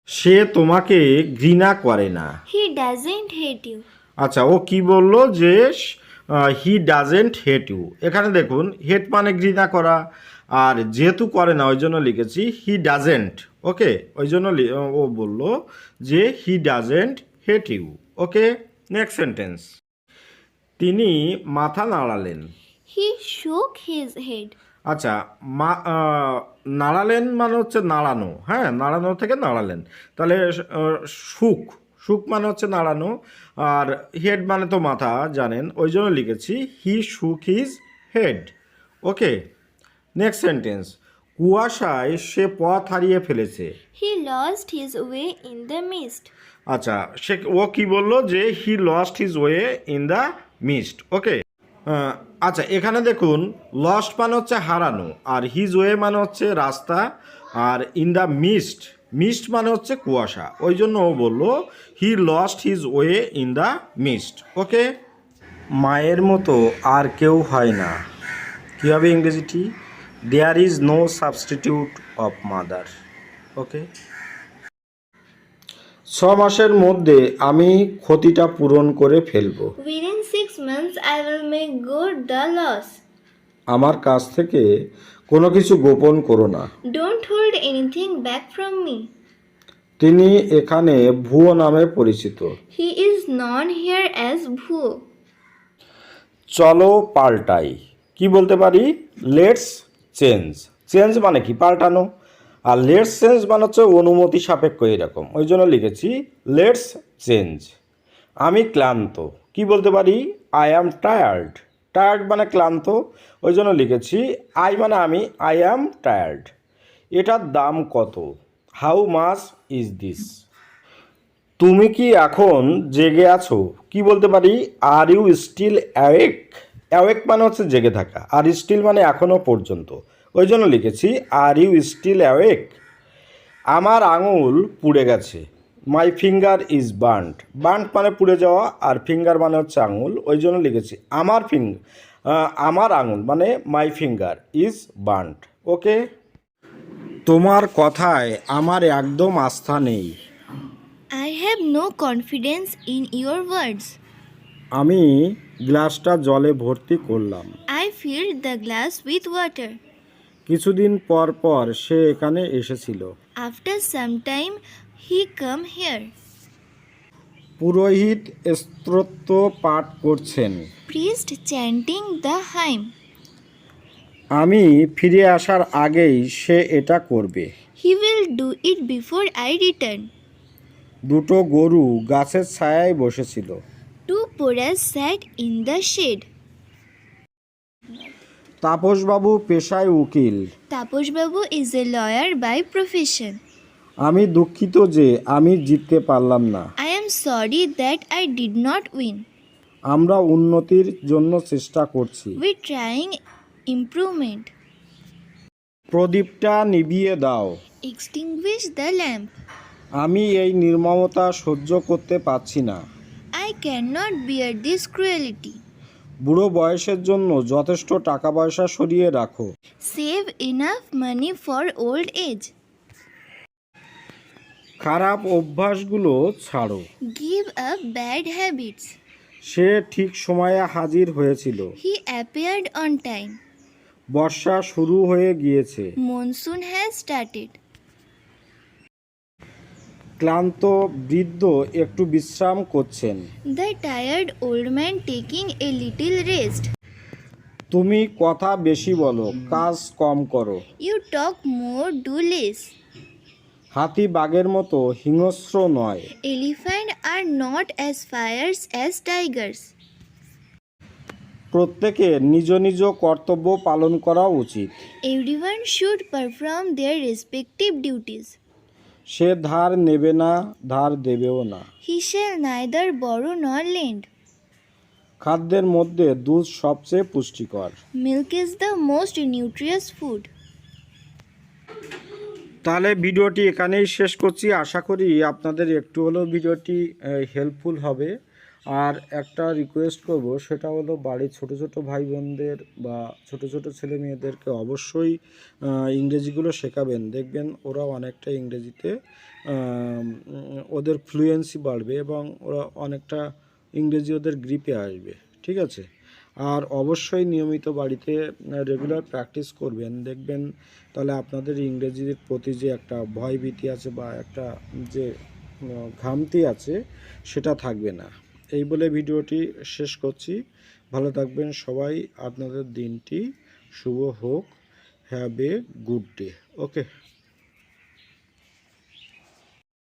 সে তোমাকে ঘৃণা করে না। He doesn't hate you. আচ্ছা, ও কি বললো যে হি ডাজেন্ট হেট ইউ। এখানে দেখুন, হেট মানে ঘৃণা করা, আর যেহেতু করে না ওই জন্য লিখেছি হি ডাজেন্ট। ওকে, ওই জন্য ও বলল যে he doesn't hate you. Okay, next sentence. তিনি মাথা নাড়ালেন। He shook his head. আচ্ছা, নাড়ালেন মানে হচ্ছে নাড়ানো, হ্যাঁ, নাড়ানো থেকে নাড়ালেন। তাহলে সুখ, সুখ মানে হচ্ছে নাড়ানো, আর হেড মানে তো মাথা, জানেন, ওই জন্য লিখেছি হি শুক হিজ হেড। ওকে, নেক্সট সেন্টেন্স। কুয়াশায় সে পথ হারিয়ে ফেলেছে। He lost his way in the mist. আচ্ছা, ও কি বললো যে he lost his way in the mist. Okay, আচ্ছা, এখানে দেখুন, লস্ট মানে হচ্ছে হারানো, আর হিজ ওয়ে মানে হচ্ছে রাস্তা, আর ইন দ্য মিস্ট, মিস্ট মানে হচ্ছে কুয়াশা, ওই জন্য ও বললো he lost his way in the mist. Okay, মায়ের মতো আর কেউ হয় না। কী হবে ইংরেজিটি? There is no substitute of mother. Okay, 6 মাসের মধ্যে আমি ক্ষতিটা পূরণ করে ফেলবো। Within 6 months, I will make good the loss. আমার কাছ থেকে কোনো কিছু গোপন করো না। Don't hold anything back from me. তিনি এখানে ভুয়ো নামে পরিচিত। He is known here as Bhu. চলো পাল্টাই। কি বলতে পারি? Let's change. চেঞ্জ মানে কি? পাল্টানো। আর লেটস চেঞ্জ মানে হচ্ছে অনুমতি সাপেক্ষ, এরকম, ওই জন্য লিখেছি লেটস চেঞ্জ। আমি ক্লান্ত। কি বলতে পারি? I am tired. টায়ার্ড মানে ক্লান্ত, ওই জন্য লিখেছি আই মানে আমি, আই অ্যাম টায়ার্ড। এটার দাম কত? How much is this? তুমি কি এখন জেগে আছো? কি বলতে পারি? Are you still awake. Awake মানে হচ্ছে জেগে থাকা, আর স্টিল মানে এখনও পর্যন্ত, ওই জন্য লিখেছি আর ইউ স্টিল অ্যাওয়েক। আমার আঙুল পুড়ে গেছে। মাই ফিঙ্গার ইজ বার্নড। বার্নড মানে পুড়ে যাওয়া, আর ফিঙ্গার মানে হচ্ছে আঙুল, ওই জন্য লিখেছি আমার আঙুল মানে মাই ফিঙ্গার ইজ বার্নড। ওকে, তোমার কথায় আমার একদম আস্থা নেই। I have no confidence in your words. আমি গ্লাসটা জলে ভর্তি করলাম। I filled the glass with water. কিছুদিন পর পর সে এখানে এসেছিল। After some time, he come here. পুরোহিত স্তোত্র পাঠ করছেন। Priest chanting the hymn. আমি ফিরে আসার আগেই সে এটা করবে। He will do it before I return. দুটো গরু গাছের ছায়ায় বসেছিল। Two poras sat in the shade. তাপসবাবু পেশায় উকিল। Taposh Babu is a lawyer by profession. আমি দুঃখিত যে আমি জিততে পারলাম না। I am sorry that I did not win. আমরা উন্নতির জন্য চেষ্টা করছি। We trying improvement. প্রদীপটা নিভিয়ে দাও। Extinguish the lamp. আমি এই নির্মমতা সহ্য করতে পারছি না। I cannot bear this cruelty. বুড়ো বয়সের জন্য যথেষ্ট টাকা পয়সা সরিয়ে রাখো। Save enough money for old age. খারাপ অভ্যাসগুলো ছাড়ো। Give up bad habits. সে ঠিক সময়ে হাজির হয়েছিল। He appeared on time. বর্ষা শুরু হয়ে গিয়েছে। Monsoon has started. ক্লান্ত বৃদ্ধ একটু বিশ্রাম করছেন। The tired old man taking a little rest. তুমি কথা বেশি বলো, কাজ কম করো। You talk more, do less. হাতি বাঘের মতো হিংস্র নয়। Elephants are not as fierce as tigers. প্রত্যেকের নিজ নিজ কর্তব্য পালন করা উচিত। Everyone should perform their respective duties. সে ধার নেবে না, ধার দেবেও না। He shall neither borrow nor lend. খাদ্যের মধ্যে দুধ সবচেয়ে পুষ্টিকর। Milk is the most nutritious food. তাহলে ভিডিওটি এখানেই শেষ করছি। আশা করি আপনাদের একটু হলেও ভিডিওটি হেল্পফুল হবে। আর একটা রিকোয়েস্ট করব, সেটা হলো বাড়ির ছোট ছোট ভাই বোনদের বা ছোট ছোট ছেলে মেয়েদেরকে অবশ্যই ইংরেজিগুলো শেখাবেন। দেখবেন ওরা অনেকটা ইংরেজিতে ওদের ফ্লুয়েন্সি বাড়বে এবং ওরা অনেকটা ইংরেজি ওদের গ্রিপে আসবে। ঠিক আছে? আর অবশ্যই নিয়মিত বাড়িতে রেগুলার প্র্যাকটিস করবেন, দেখবেন তাহলে আপনাদের ইংরেজির প্রতি যে একটা ভয়ভীতি আছে বা একটা যে ঘামতি আছে সেটা থাকবে না। এই বলে ভিডিওটি শেষ করছি। ভালো থাকবেন সবাই, আপনাদের দিনটি শুভ হোক। Have a good day. Okay.